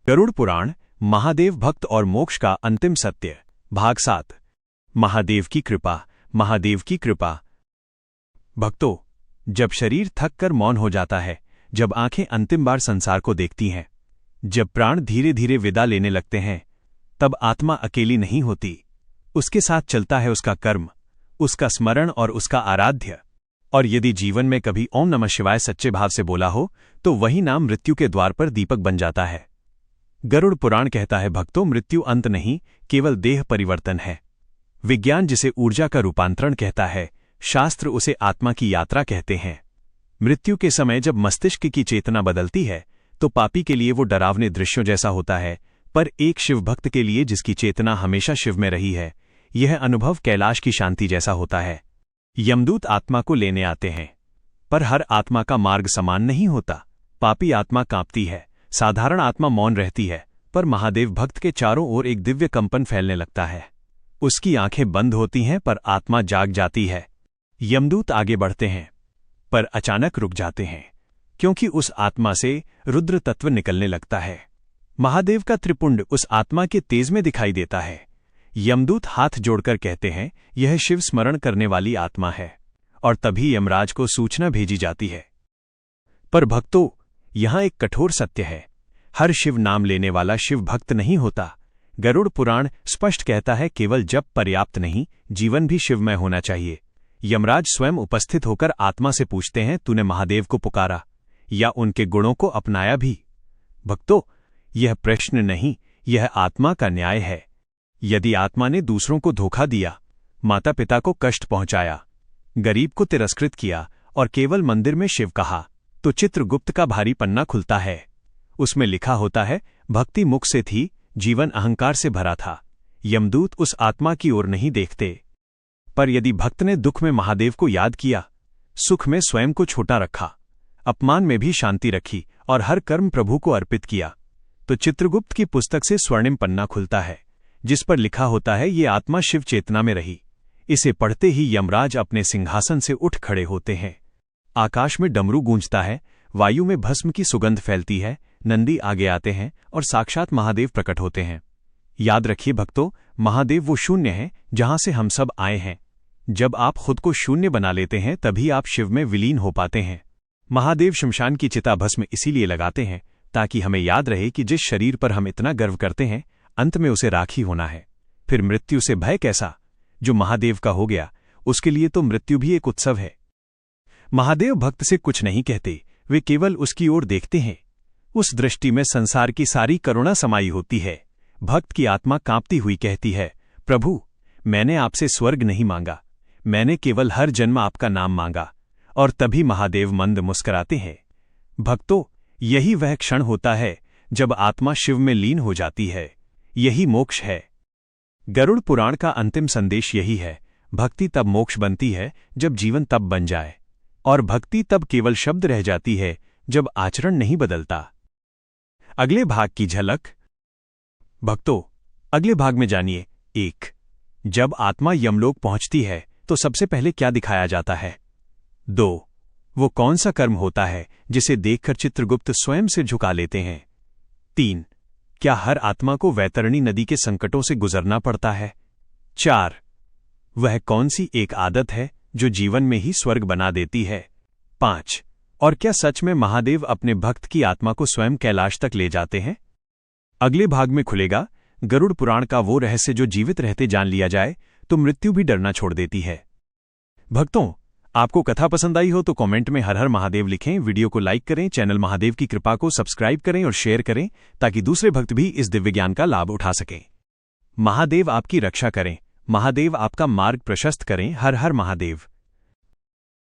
गरुड़ पुराण, महादेव भक्त और मोक्ष का अंतिम सत्य, भाग 7। महादेव की कृपा। महादेव की कृपा। भक्तों, जब शरीर थक कर मौन हो जाता है, जब आंखें अंतिम बार संसार को देखती हैं, जब प्राण धीरे धीरे विदा लेने लगते हैं, तब आत्मा अकेली नहीं होती। उसके साथ चलता है उसका कर्म, उसका स्मरण और उसका आराध्य। और यदि जीवन में कभी ओम नमः शिवाय सच्चे भाव से बोला हो, तो वही नाम मृत्यु के द्वार पर दीपक बन जाता है। गरुड़ पुराण कहता है, भक्तों, मृत्यु अंत नहीं, केवल देह परिवर्तन है। विज्ञान जिसे ऊर्जा का रूपांतरण कहता है, शास्त्र उसे आत्मा की यात्रा कहते हैं। मृत्यु के समय जब मस्तिष्क की चेतना बदलती है, तो पापी के लिए वो डरावने दृश्यों जैसा होता है, पर एक शिव भक्त के लिए जिसकी चेतना हमेशा शिव में रही है, यह अनुभव कैलाश की शांति जैसा होता है। यमदूत आत्मा को लेने आते हैं, पर हर आत्मा का मार्ग समान नहीं होता। पापी आत्मा कांपती है, साधारण आत्मा मौन रहती है, पर महादेव भक्त के चारों ओर एक दिव्य कंपन फैलने लगता है। उसकी आंखें बंद होती हैं, पर आत्मा जाग जाती है। यमदूत आगे बढ़ते हैं, पर अचानक रुक जाते हैं, क्योंकि उस आत्मा से रुद्र तत्व निकलने लगता है। महादेव का त्रिपुंड उस आत्मा के तेज में दिखाई देता है। यमदूत हाथ जोड़कर कहते हैं, यह शिव स्मरण करने वाली आत्मा है, और तभी यमराज को सूचना भेजी जाती है। पर भक्तों, यहां एक कठोर सत्य है, हर शिव नाम लेने वाला शिव भक्त नहीं होता। गरुड़ पुराण स्पष्ट कहता है, केवल जप पर्याप्त नहीं, जीवन भी शिवमय होना चाहिए। यमराज स्वयं उपस्थित होकर आत्मा से पूछते हैं, तूने महादेव को पुकारा या उनके गुणों को अपनाया भी? भक्तों, यह प्रश्न नहीं, यह आत्मा का न्याय है। यदि आत्मा ने दूसरों को धोखा दिया, माता पिता को कष्ट पहुंचाया, गरीब को तिरस्कृत किया और केवल मंदिर में शिव कहा, तो चित्रगुप्त का भारी पन्ना खुलता है। उसमें लिखा होता है, भक्ति मुख से थी, जीवन अहंकार से भरा था। यमदूत उस आत्मा की ओर नहीं देखते। पर यदि भक्त ने दुख में महादेव को याद किया, सुख में स्वयं को छोटा रखा, अपमान में भी शांति रखी और हर कर्म प्रभु को अर्पित किया, तो चित्रगुप्त की पुस्तक से स्वर्णिम पन्ना खुलता है, जिस पर लिखा होता है, ये आत्मा शिव चेतना में रही। इसे पढ़ते ही यमराज अपने सिंहासन से उठ खड़े होते हैं। आकाश में डमरू गूंजता है, वायु में भस्म की सुगंध फैलती है, नंदी आगे आते हैं और साक्षात महादेव प्रकट होते हैं। याद रखिए भक्तों, महादेव वो शून्य है जहां से हम सब आए हैं। जब आप खुद को शून्य बना लेते हैं, तभी आप शिव में विलीन हो पाते हैं। महादेव शमशान की चिता भस्म इसीलिए लगाते हैं, ताकि हमें याद रहे कि जिस शरीर पर हम इतना गर्व करते हैं, अंत में उसे राख ही होना है। फिर मृत्यु से भय कैसा? जो महादेव का हो गया, उसके लिए तो मृत्यु भी एक उत्सव है। महादेव भक्त से कुछ नहीं कहते, वे केवल उसकी ओर देखते हैं। उस दृष्टि में संसार की सारी करुणा समाई होती है। भक्त की आत्मा कांपती हुई कहती है, प्रभु, मैंने आपसे स्वर्ग नहीं मांगा, मैंने केवल हर जन्म आपका नाम मांगा। और तभी महादेव मंद मुस्कुराते हैं। भक्तों, यही वह क्षण होता है जब आत्मा शिव में लीन हो जाती है। यही मोक्ष है। गरुड़ पुराण का अंतिम संदेश यही है, भक्ति तब मोक्ष बनती है जब जीवन तब बन जाए, और भक्ति तब केवल शब्द रह जाती है जब आचरण नहीं बदलता। अगले भाग की झलक। भक्तों, अगले भाग में जानिए। 1. जब आत्मा यमलोक पहुंचती है, तो सबसे पहले क्या दिखाया जाता है? 2. वो कौन सा कर्म होता है जिसे देखकर चित्रगुप्त स्वयं से झुका लेते हैं? 3. क्या हर आत्मा को वैतरणी नदी के संकटों से गुजरना पड़ता है? 4. वह कौन सी एक आदत है जो जीवन में ही स्वर्ग बना देती है? 5. और क्या सच में महादेव अपने भक्त की आत्मा को स्वयं कैलाश तक ले जाते हैं? अगले भाग में खुलेगा गरुड़ पुराण का वो रहस्य जो जीवित रहते जान लिया जाए तो मृत्यु भी डरना छोड़ देती है। भक्तों, आपको कथा पसंद आई हो तो कमेंट में हर हर महादेव लिखें, वीडियो को लाइक करें, चैनल महादेव की कृपा को सब्सक्राइब करें और शेयर करें, ताकि दूसरे भक्त भी इस दिव्य ज्ञान का लाभ उठा सकें। महादेव आपकी रक्षा करें, महादेव आपका मार्ग प्रशस्त करें। हर हर महादेव।